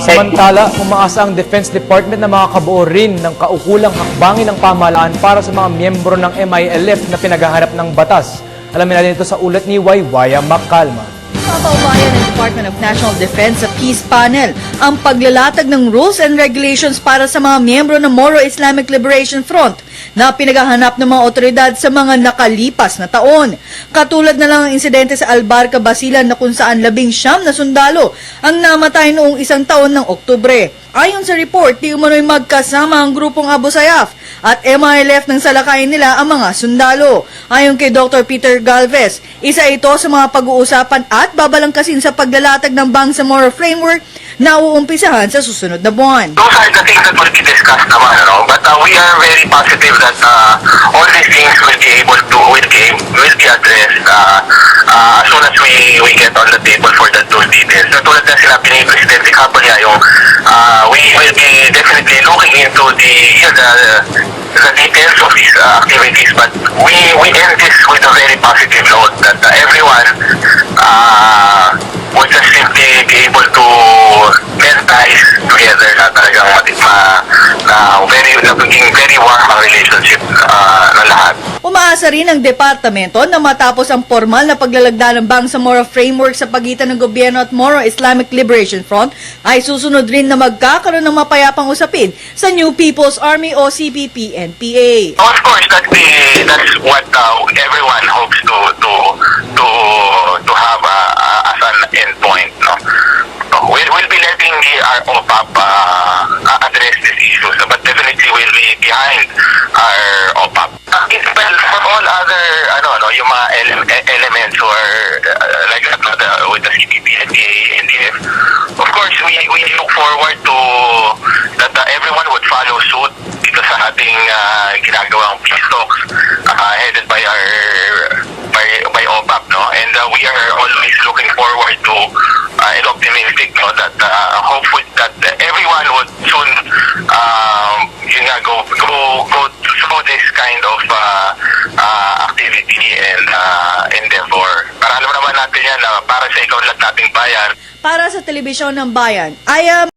Samantala, umaasa ang Defense Department na makakabuo rin ng kaukulang hakbangin ng pamahalaan para sa mga miyembro ng MILF na pinaghahanap ng batas. Alamin natin ito sa ulat ni Waywaya Macalma. Papaubayan ng Department of National Defense sa Peace Panel ang paglalatag ng rules and regulations para sa mga miyembro ng Moro Islamic Liberation Front na pinaghahanap ng mga otoridad sa mga nakalipas na taon. Katulad na lang ang insidente sa Albarca, Basilan na kung saan 19 na sundalo ang namatay noong isang taon ng Oktubre. Ayon sa report, di umano'y magkasama ang grupong Abu Sayyaf at MILF ng salakayin nila ang mga sundalo. Ayon kay Dr. Peter Galvez, isa ito sa mga pag-uusapan at babalangkasin sa paglalatag ng Bangsamoro Framework na uumpisahan sa susunod na buwan. Those are the things that will be discussed naman, no? But we are very positive that all these things will be addressed as soon as we get on the table for those details. So, tulad na sinabi ni Presidente Capilla, we will be definitely looking into the details of these activities, but we end this with a very positive note that everyone would just simply be able to mend ties together na talagang naging very warm ang relationship ng lahat. Umaasa rin ang departamento na matapos ang formal na paglalagda ng Bangsamoro Framework sa pagitan ng gobyerno at Moro Islamic Liberation Front ay susunod rin na magkakaroon ng mapayapang usapin sa New People's Army o CPP-NPA. Of course, that's what everyone hopes to have as an endpoint. No? We'll be letting our OPAP address these issues, but definitely we'll be behind our OPAP. Well, for all other, yung mga elements or like with the CPP, NPA, NDF, of course, we look forward to that everyone would follow suit dito sa ating ginagawang peace talks headed by OPAP, no? And we are always looking forward to and optimistic, no, that hopefully that everyone would soon go through this kind of activity and endeavor. Para alam naman natin yan na para sa ikaw lahat nating bayan. Para sa Telebisyon ng Bayan, I am